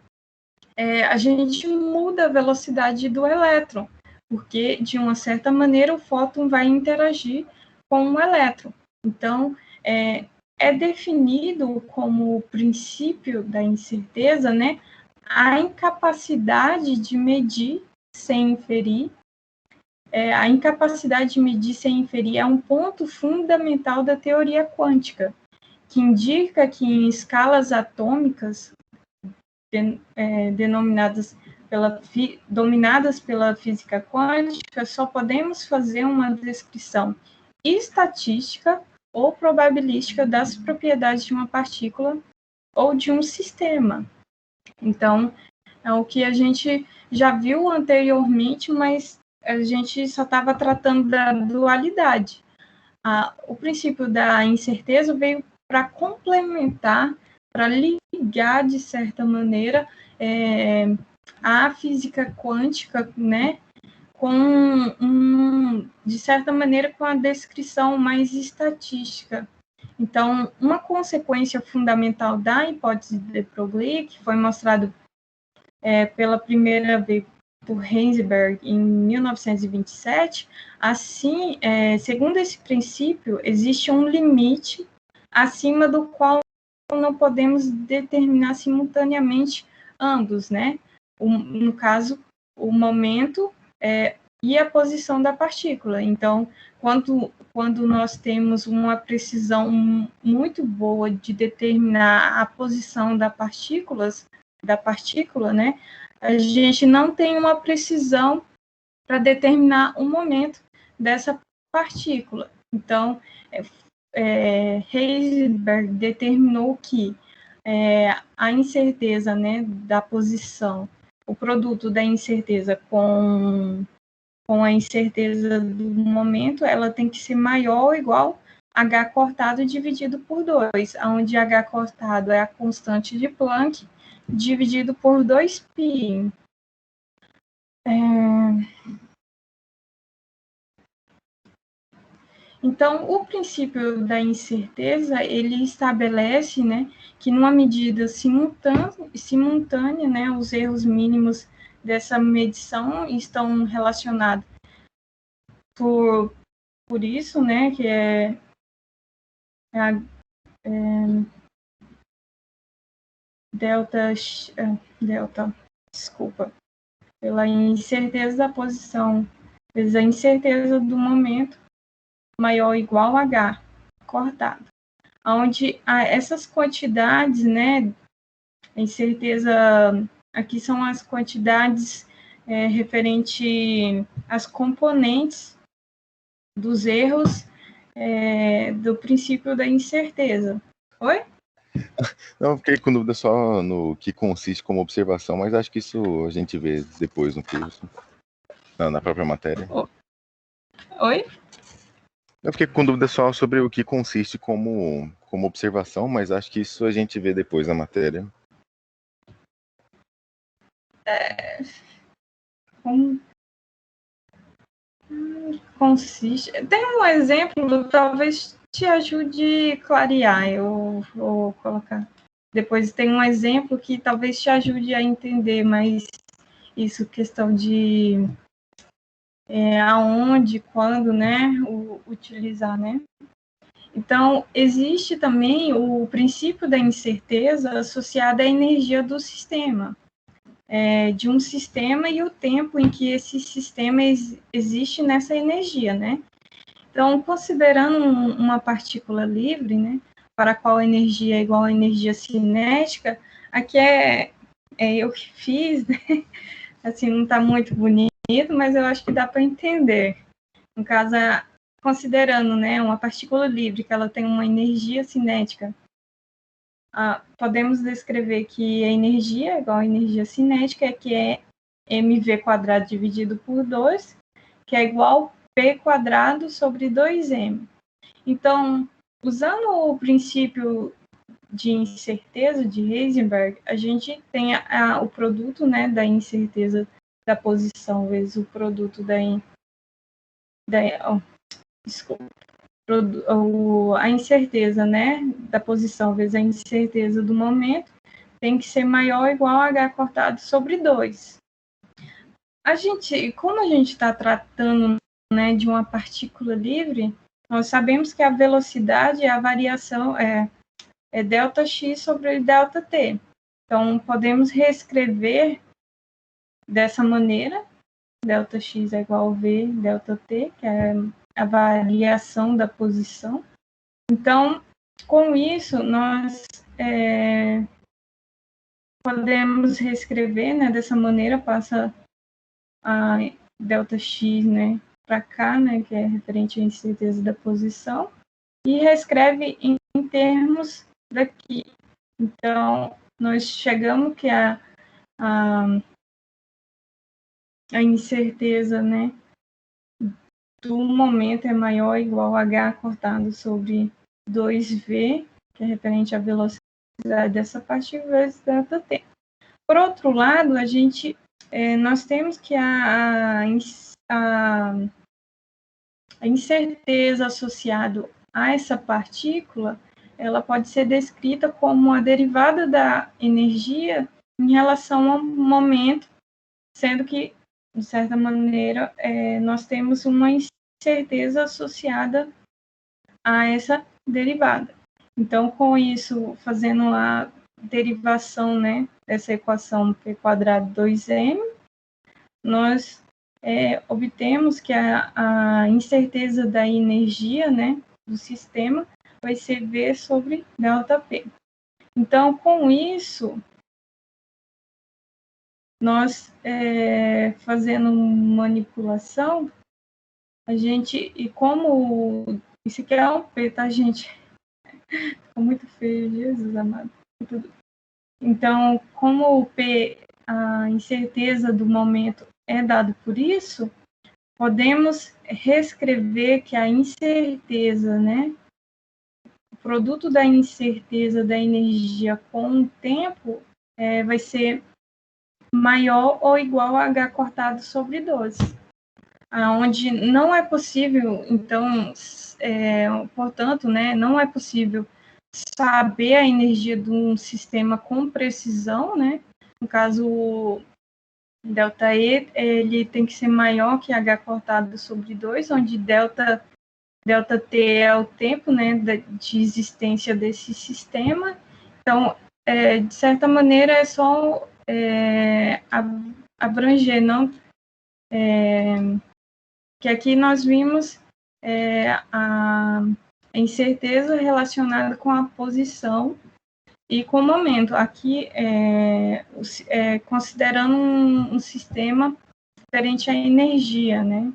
a gente muda a velocidade do elétron, porque, de uma certa maneira, o fóton vai interagir com o elétron. Então, é definido como princípio da incerteza, né, a incapacidade de medir sem inferir. A incapacidade de medir sem inferir é um ponto fundamental da teoria quântica, que indica que em escalas atômicas dominadas pela física quântica, só podemos fazer uma descrição estatística ou probabilística das propriedades de uma partícula ou de um sistema. Então, é o que a gente já viu anteriormente, mas a gente só estava tratando da dualidade. O princípio da incerteza veio para complementar, para ligar, de certa maneira, a física quântica, né, de certa maneira, com a descrição mais estatística. Então, uma consequência fundamental da hipótese de Broglie, que foi mostrado pela primeira vez por Heisenberg em 1927, assim, segundo esse princípio, existe um limite acima do qual não podemos determinar simultaneamente ambos, né? No caso, o momento e a posição da partícula. Então, quando nós temos uma precisão muito boa de determinar a posição da partícula, né, a gente não tem uma precisão para determinar o momento dessa partícula. Então, Heisenberg determinou que a incerteza, né, da posição, o produto da incerteza com a incerteza do momento, ela tem que ser maior ou igual a H cortado dividido por 2, onde H cortado é a constante de Planck, dividido por 2π. Então, o princípio da incerteza, ele estabelece, né, que numa medida simultânea, né, os erros mínimos dessa medição estão relacionados por isso, né, que pela incerteza da posição, vezes a incerteza do momento maior ou igual a H cortado, onde essas quantidades, né, a incerteza aqui são as quantidades referente às componentes dos erros do princípio da incerteza. Oi? Não, eu fiquei com dúvida só no que consiste como observação, mas acho que isso a gente vê depois no curso, na própria matéria. Oi? Eu fiquei com dúvida só sobre o que consiste como observação, mas acho que isso a gente vê depois na matéria. Consiste. Tem um exemplo, talvez te ajude a clarear. Eu vou colocar. Depois tem um exemplo que talvez te ajude a entender mais isso, questão de aonde, quando, né, utilizar, né? Então, existe também o princípio da incerteza associado à energia do sistema. De um sistema e o tempo em que esse sistema existe nessa energia, né? Então, considerando uma partícula livre, né, para a qual a energia é igual à energia cinética, aqui eu que fiz, né? Assim, não está muito bonito, mas eu acho que dá para entender. No caso, considerando, né, uma partícula livre, que ela tem uma energia cinética, podemos descrever que a energia é igual à energia cinética, que é mv² dividido por 2, que é igual a p² sobre 2m. Então, usando o princípio de incerteza de Heisenberg, a gente tem o produto, né, da incerteza da posição vezes o produto a incerteza, né, da posição vezes a incerteza do momento tem que ser maior ou igual a h cortado sobre 2. Como a gente está tratando, né, de uma partícula livre, nós sabemos que a velocidade é a variação, é ΔX sobre ΔT. Então, podemos reescrever dessa maneira, ΔX é igual a V ΔT, que é a variação da posição. Então, com isso, nós podemos reescrever, né, dessa maneira, passa a ΔX, né, para cá, né, que é referente à incerteza da posição, e reescreve em termos daqui. Então, nós chegamos que a incerteza, né, do momento é maior ou igual a h cortado sobre 2v, que é referente à velocidade dessa partícula, vezes ΔT. Por outro lado, nós temos que a incerteza associada a essa partícula, ela pode ser descrita como a derivada da energia em relação ao momento, sendo que, de certa maneira, nós temos uma incerteza associada a essa derivada. Então, com isso, fazendo a derivação, né, dessa equação P² 2m, nós obtemos que a incerteza da energia, né, do sistema vai ser V sobre ΔP. Então, com isso, nós fazendo manipulação, e como isso aqui é um P, tá, gente? Ficou muito feio, Jesus amado. Então, como o P, a incerteza do momento é dado por isso, podemos reescrever que a incerteza, né, o produto da incerteza da energia com o tempo vai ser maior ou igual a h cortado sobre 12. Onde não é possível, então, portanto, né, não é possível saber a energia de um sistema com precisão, né? No caso, o ΔE, ele tem que ser maior que h cortado sobre 2, onde ΔT é o tempo, né, de existência desse sistema. Então, de certa maneira, é só abranger, não? Que aqui nós vimos a incerteza relacionada com a posição e com o momento. Aqui, considerando um sistema diferente à energia, né?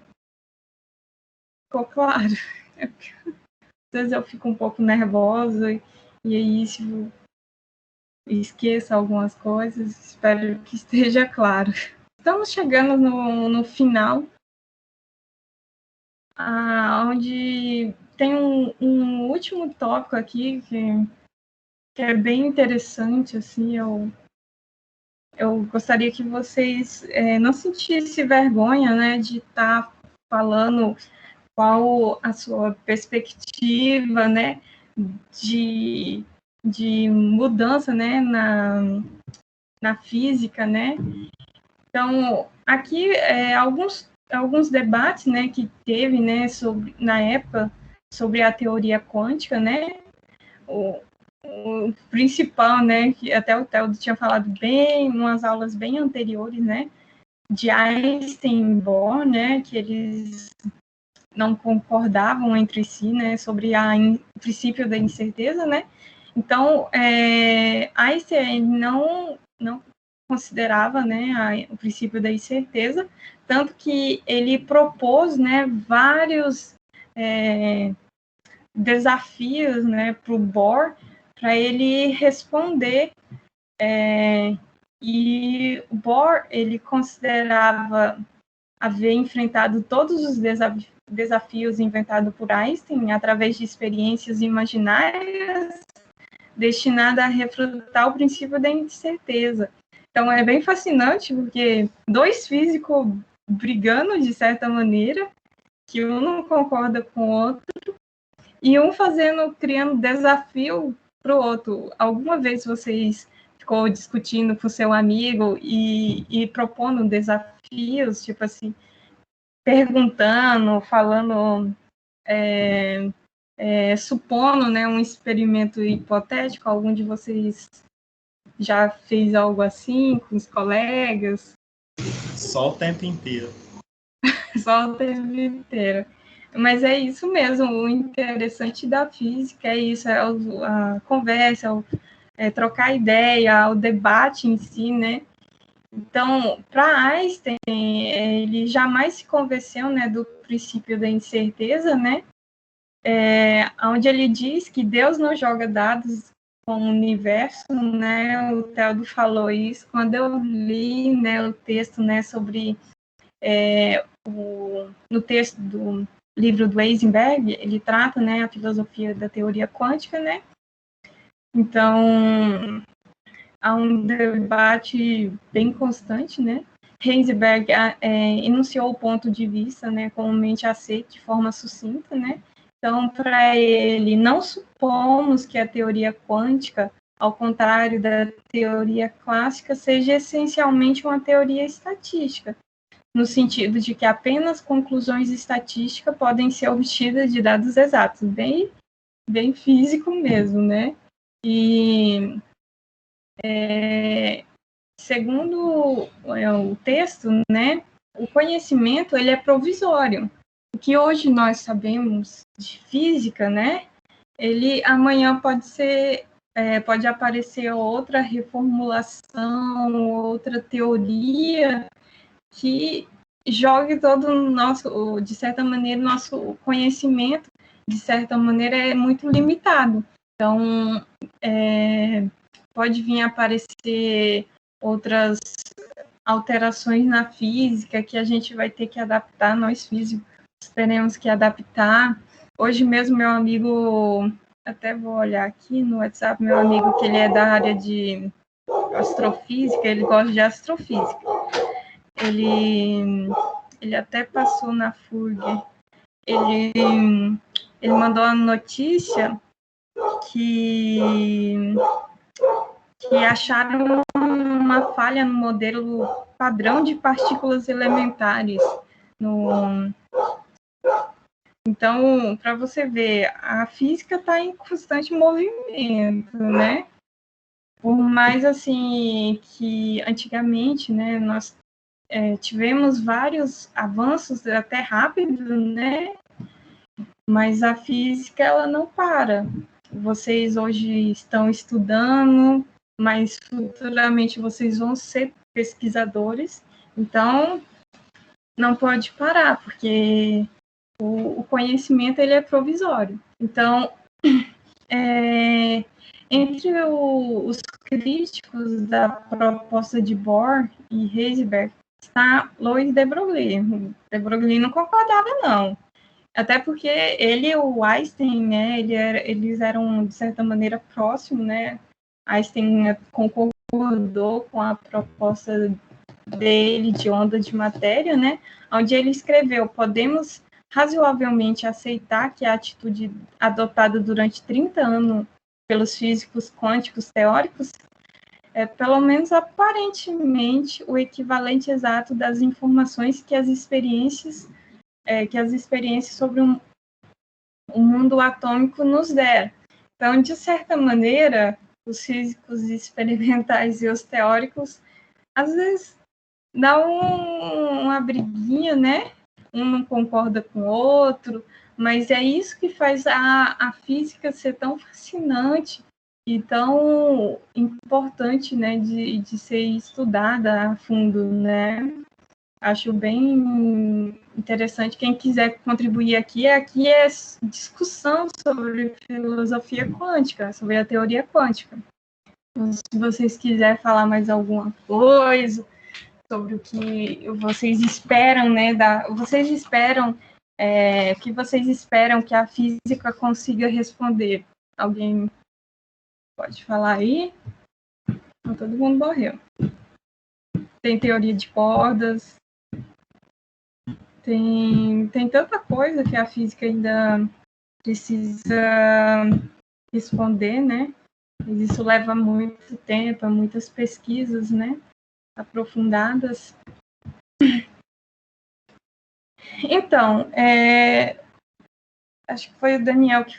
Ficou claro? Às vezes eu fico um pouco nervosa e aí esqueço algumas coisas. Espero que esteja claro. Estamos chegando no final, onde tem um último tópico aqui que é bem interessante, assim, eu gostaria que vocês não sentissem vergonha, né, de estar falando qual a sua perspectiva, né, de mudança, né, na física, né. Então, aqui alguns debates, né, que teve, né, na época, sobre a teoria quântica, né, o principal, né, que até o Theo tinha falado bem, em umas aulas bem anteriores, né, de Einstein e Bohr, né, que eles não concordavam entre si, né, sobre o princípio da incerteza, né. Então, Einstein não considerava, né, o princípio da incerteza, tanto que ele propôs, né, vários desafios, né, para o Bohr, para ele responder, e o Bohr, ele considerava haver enfrentado todos os desafios inventados por Einstein através de experiências imaginárias destinada a refutar o princípio da incerteza. Então, é bem fascinante, porque dois físicos brigando, de certa maneira, que um não concorda com o outro, e um criando desafio para o outro. Alguma vez vocês ficou discutindo com seu amigo e propondo desafios, tipo assim, perguntando, falando, supondo, né, um experimento hipotético? Algum de vocês já fez algo assim com os colegas? Só o tempo inteiro. Só o tempo inteiro. Mas é isso mesmo, o interessante da física é isso, é a conversa, trocar ideia, o debate em si, né? Então, para Einstein, ele jamais se convenceu, né, do princípio da incerteza, né? Onde ele diz que Deus não joga dados com o universo, né? O Theodor falou isso quando eu li, né, o texto, né, sobre no texto do livro do Heisenberg, ele trata, né, a filosofia da teoria quântica, né? Então, há um debate bem constante, né? Heisenberg enunciou o ponto de vista, né, comumente aceito de forma sucinta, né? Então, para ele, não supomos que a teoria quântica, ao contrário da teoria clássica, seja essencialmente uma teoria estatística, no sentido de que apenas conclusões estatísticas podem ser obtidas de dados exatos, bem físico mesmo, né? E segundo o texto, né, o conhecimento ele é provisório. O que hoje nós sabemos de física, né, ele amanhã pode aparecer outra reformulação, outra teoria que jogue todo o nosso, de certa maneira, nosso conhecimento, de certa maneira, é muito limitado. Então, pode vir a aparecer outras alterações na física que a gente vai ter que adaptar, nós físicos teremos que adaptar. Hoje mesmo, meu amigo, até vou olhar aqui no WhatsApp, meu amigo, que ele é da área de astrofísica, ele gosta de astrofísica. Ele até passou na FURG. Ele mandou a notícia que acharam uma falha no modelo padrão de partículas elementares. Então, para você ver, a física está em constante movimento, né? Por mais assim que antigamente, né, nós tivemos vários avanços até rápidos, né? Mas a física ela não para. Vocês hoje estão estudando, mas futuramente vocês vão ser pesquisadores, então não pode parar, porque o conhecimento ele é provisório. Então, entre os críticos da proposta de Bohr e Heisenberg está Louis de Broglie. De Broglie não concordava, não. Até porque ele e o Einstein, né, eles eram, de certa maneira, próximos, né? Einstein concordou com a proposta dele de onda de matéria, né? Onde ele escreveu: podemos razoavelmente aceitar que a atitude adotada durante 30 anos pelos físicos quânticos teóricos é, pelo menos aparentemente, o equivalente exato das informações que as experiências sobre o mundo atômico nos deram. Então, de certa maneira, os físicos experimentais e os teóricos, às vezes, dão uma briguinha, né? Um não concorda com o outro, mas é isso que faz a física ser tão fascinante e tão importante, né, de ser estudada a fundo, né? Acho bem interessante. Quem quiser contribuir aqui é discussão sobre filosofia quântica, sobre a teoria quântica. Então, se vocês quiserem falar mais alguma coisa sobre o que vocês esperam, né? O que vocês esperam que a física consiga responder? Alguém Pode falar aí. Então, todo mundo morreu. Tem teoria de cordas. Tem tanta coisa que a física ainda precisa responder, né? Mas isso leva muito tempo, muitas pesquisas, né? Aprofundadas. Então, acho que foi o Daniel que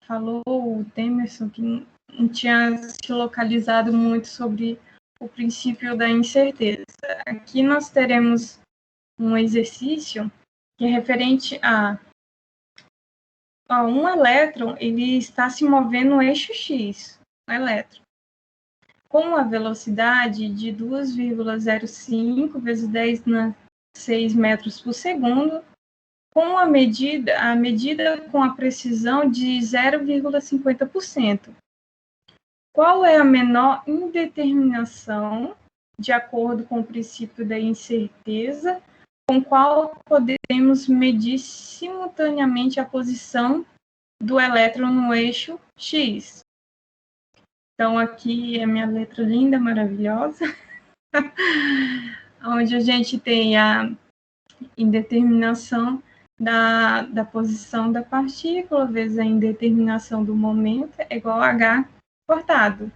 falou, o Temerson, que não tinha se localizado muito sobre o princípio da incerteza. Aqui nós teremos um exercício que é referente a um elétron, ele está se movendo no eixo X, um elétron, com uma velocidade de 2,05 vezes 10 na 6 metros por segundo, com a medida com a precisão de 0,50%. Qual é a menor indeterminação, de acordo com o princípio da incerteza, com qual podemos medir simultaneamente a posição do elétron no eixo X? Então, aqui é a minha letra linda, maravilhosa, onde a gente tem a indeterminação da posição da partícula, vezes a indeterminação do momento, é igual a H cortado.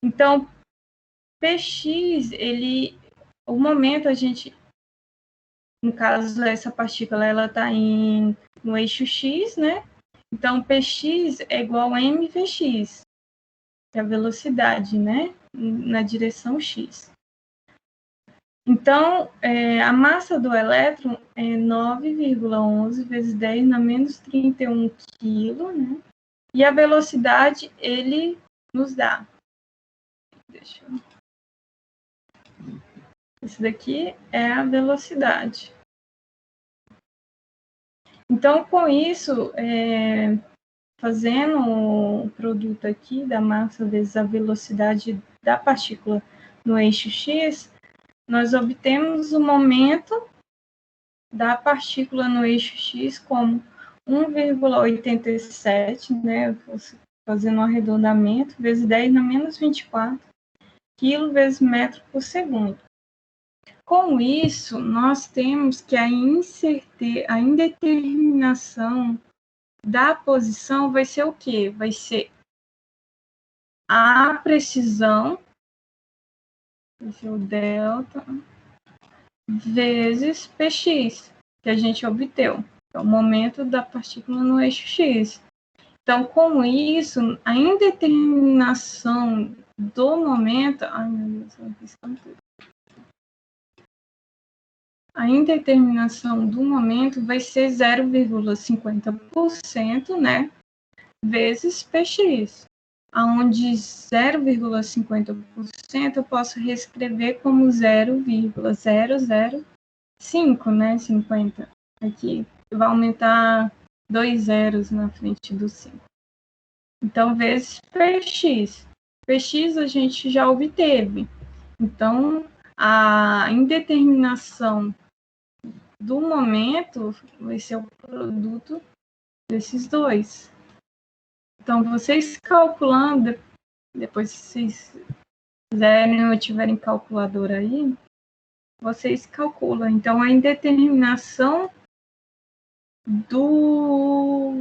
Então, Px, o momento a gente, no caso, essa partícula, ela está no eixo X, né? Então, Px é igual a mvx, que é a velocidade, né? Na direção X. Então, a massa do elétron é 9,11 vezes 10 na menos 31 kg, né? E a velocidade, ele nos dá. Esse daqui é a velocidade. Então, com isso, fazendo o produto aqui da massa vezes a velocidade da partícula no eixo X, nós obtemos o momento da partícula no eixo X como 1,87, né, fazendo um arredondamento, vezes 10 na menos 24, quilo vezes metro por segundo. Com isso, nós temos que a indeterminação da posição vai ser o quê? Vai ser a precisão, vai ser o delta, vezes Px, que a gente obteve, é o momento da partícula no eixo X. Então, com isso, a indeterminação do momento... Ai, meu Deus, eu fiz tudo. A indeterminação do momento vai ser 0,50%, né, vezes Px, onde 0,50% eu posso reescrever como 0,005, né, 50. Aqui vai aumentar 2 zeros na frente do 5. Então, vezes Px. Px a gente já obteve. Então, a indeterminação do momento vai ser o produto desses dois. Então, vocês calculando, depois se vocês quiserem ou tiverem calculadora aí, vocês calculam. Então, a indeterminação do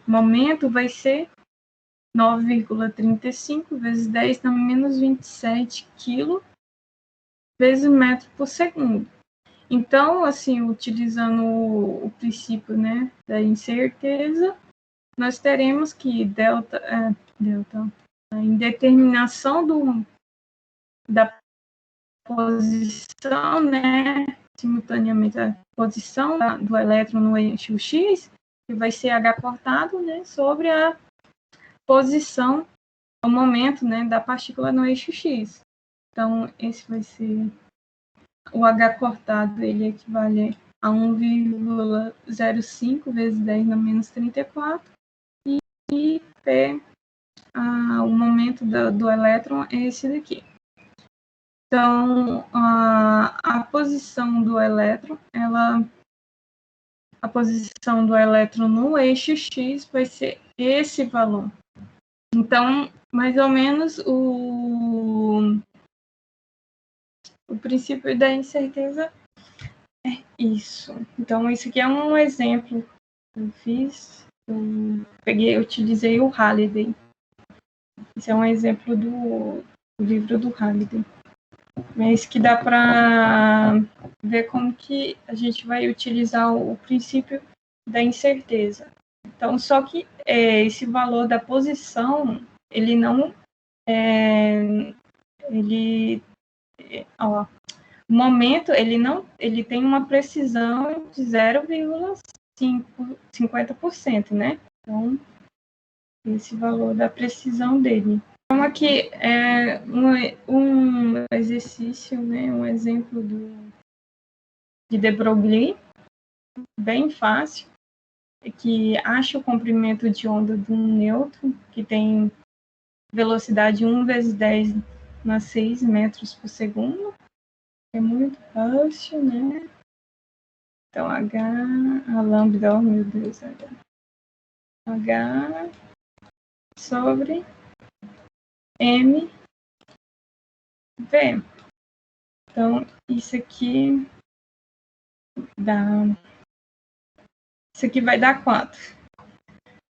momento vai ser 9,35 vezes 10 na menos 27 kg vezes metro por segundo. Então, assim, utilizando o princípio, né, da incerteza, nós teremos que a indeterminação da posição, né, simultaneamente a posição do elétron no eixo X, que vai ser H cortado, né, sobre a posição, o momento, né, da partícula no eixo X. Então, esse vai ser o H cortado, ele equivale a 1,05 vezes 10 na menos 34, e P, o momento do elétron é esse daqui. Então, a posição do elétron, a posição do elétron no eixo X vai ser esse valor. Então, mais ou menos, o princípio da incerteza é isso. Então, esse aqui é um exemplo que eu fiz. Eu utilizei o Halliday. Esse é um exemplo do livro do Halliday. Mas que dá para ver como que a gente vai utilizar o princípio da incerteza. Então, só que esse valor da posição, ele não... o momento, ele tem uma precisão de 0,50%, né? Então, esse valor da precisão dele. Então, aqui é um exercício, né? Um exemplo de de Broglie, bem fácil, que acha o comprimento de onda de um nêutron, que tem velocidade 1 vezes 10 na 6 metros por segundo. É muito fácil, né? Então, a lambda, oh meu Deus, H sobre M V. Então, isso aqui vai dar quanto?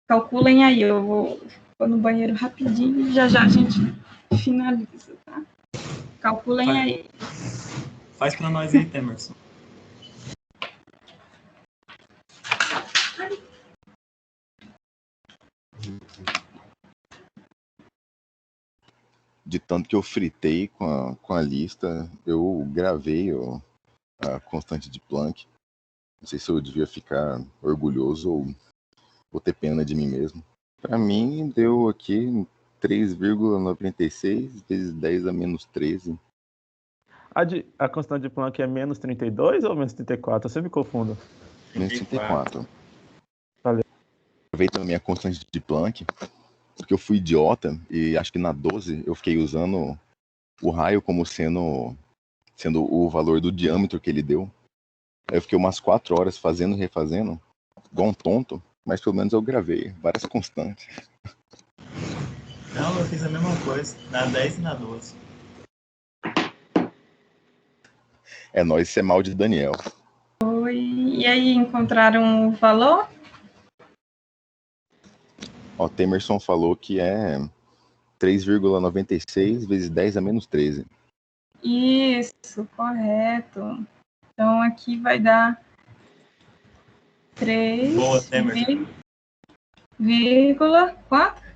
Calculem aí, eu vou no banheiro rapidinho e já a gente finaliza, tá? Calculem aí. Faz para nós aí, Temerson. De tanto que eu fritei com a lista, eu gravei a constante de Planck. Não sei se eu devia ficar orgulhoso ou ter pena de mim mesmo. Para mim, deu aqui 3,96 vezes 10 a menos 13. A constante de Planck é menos 32 ou menos 34? Eu sempre me confundo. Menos 34. Valeu. Aproveitei também a constante de Planck, porque eu fui idiota e acho que na 12 eu fiquei usando o raio como sendo o valor do diâmetro que ele deu. Aí eu fiquei umas 4 horas fazendo e refazendo, igual um tonto, mas pelo menos eu gravei várias constantes. Não, eu fiz a mesma coisa, na 10 e na 12. É nóis, isso é mal de Daniel. Oi, e aí, encontraram o valor? Ó, Temerson falou que é 3,96 vezes 10 a menos 13. Isso, correto. Então, aqui vai dar 3, Boa, Temerson. 4?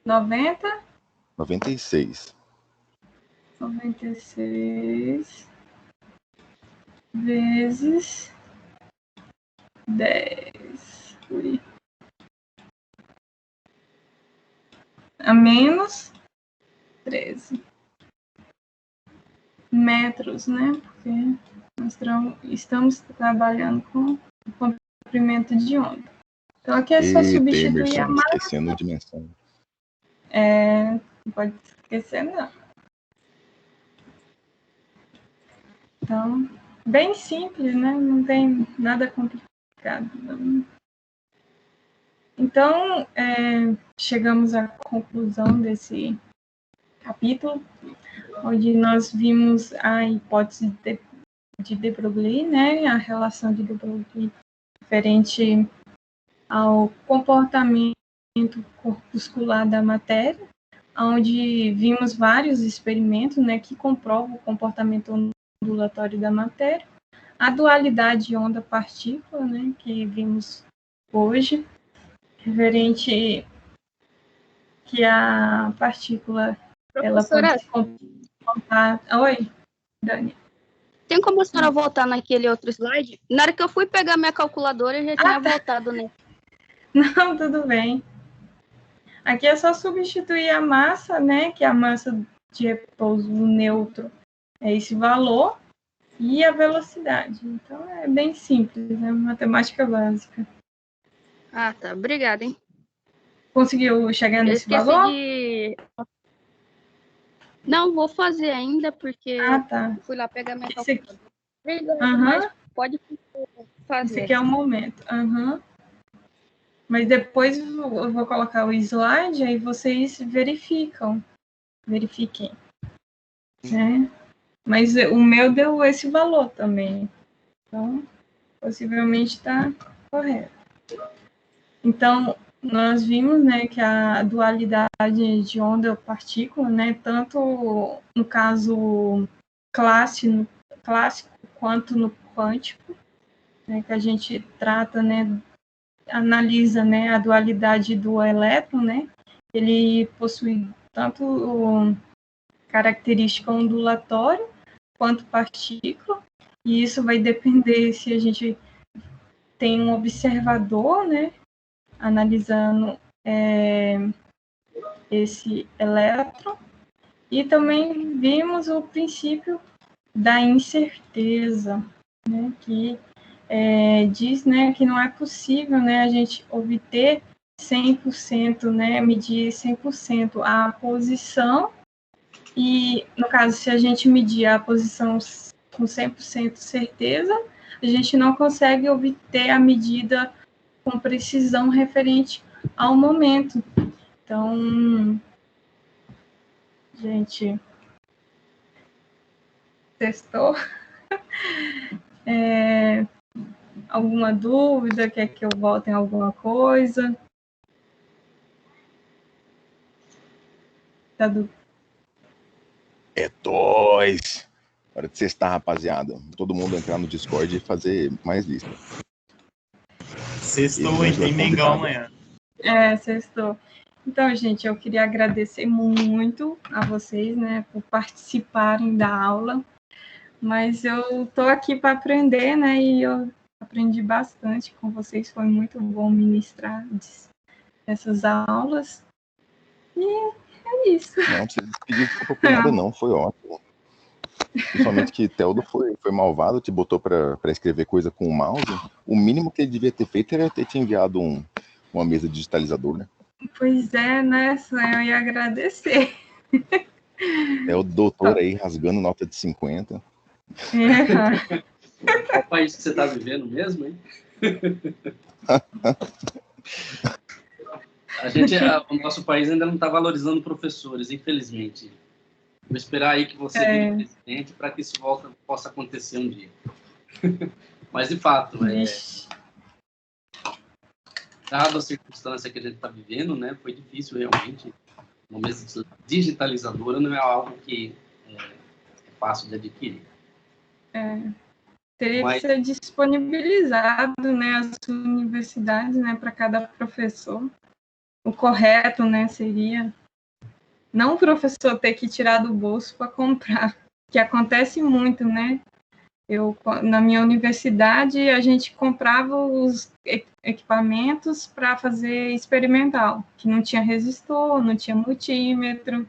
90? 96. 96 vezes 10. Ui. A menos 13 metros, né? Porque nós estamos trabalhando com o comprimento de onda. Então, aqui é só substituir Temerson, a massa. esquecendo dimensão. Não pode esquecer, não. Então, bem simples, né? Não tem nada complicado. Não. Então, chegamos à conclusão desse capítulo, onde nós vimos a hipótese de de Broglie, né? A relação de de Broglie referente ao comportamento corpuscular da matéria, onde vimos vários experimentos, né, que comprovam o comportamento ondulatório da matéria, a dualidade onda-partícula, né, que vimos hoje, referente que a partícula ela pode comportar... Oi, Dani. Tem como a senhora voltar naquele outro slide? Na hora que eu fui pegar minha calculadora, eu já tinha voltado, né? Não, tudo bem. Aqui é só substituir a massa, né? Que a massa de repouso neutro é esse valor, e a velocidade. Então, é bem simples, né? Matemática básica. Ah, tá. Obrigada, hein? Conseguiu chegar nesse valor? Não, vou fazer ainda, porque tá. fui lá pegar minha Esse calculadora. Mas pode fazer. Esse aqui é o momento. Mas depois eu vou colocar o slide, aí vocês verifiquem, né? Mas o meu deu esse valor também, então possivelmente está correto. Então, nós vimos, né, que a dualidade de onda-partícula, né, tanto no caso clássico quanto no quântico, né, que a gente trata, né, analisa, né, a dualidade do elétron, né, ele possui tanto característica ondulatória quanto partícula, e isso vai depender se a gente tem um observador, né, analisando esse elétron, e também vimos o princípio da incerteza, né, que diz, né, que não é possível, né, a gente obter 100%, né, medir 100% a posição, e, no caso, se a gente medir a posição com 100% certeza, a gente não consegue obter a medida com precisão referente ao momento. Então, gente, testou? Alguma dúvida? Quer que eu volte em alguma coisa? Tá do... É dois. Hora de sextar, rapaziada. Todo mundo entrar no Discord e fazer mais lista. Sextou, hein? Tem Mengão amanhã. Sextou. Então, gente, eu queria agradecer muito a vocês, né, por participarem da aula, mas eu tô aqui para aprender, né, e eu aprendi bastante com vocês, foi muito bom ministrar essas aulas, e é isso. Não precisa pedir desculpa por nada, não, foi ótimo. Principalmente que Teldo foi malvado, te botou para escrever coisa com o mouse. O mínimo que ele devia ter feito era ter te enviado uma mesa digitalizadora, né? Pois é, né? Só eu ia agradecer. É o doutor aí rasgando nota de 50. Qual país que você está vivendo mesmo, hein? O nosso país ainda não está valorizando professores, infelizmente. Vou esperar aí que você vire presidente para que isso possa acontecer um dia. Mas, de fato, dada a circunstância que a gente está vivendo, né, foi difícil realmente. Uma mesa digitalizadora não é algo que é fácil de adquirir. Teria que ser disponibilizado, né, as universidades, né, para cada professor. O correto, né, seria não o professor ter que tirar do bolso para comprar, que acontece muito, né? Na minha universidade, a gente comprava os equipamentos para fazer experimental, que não tinha resistor, não tinha multímetro,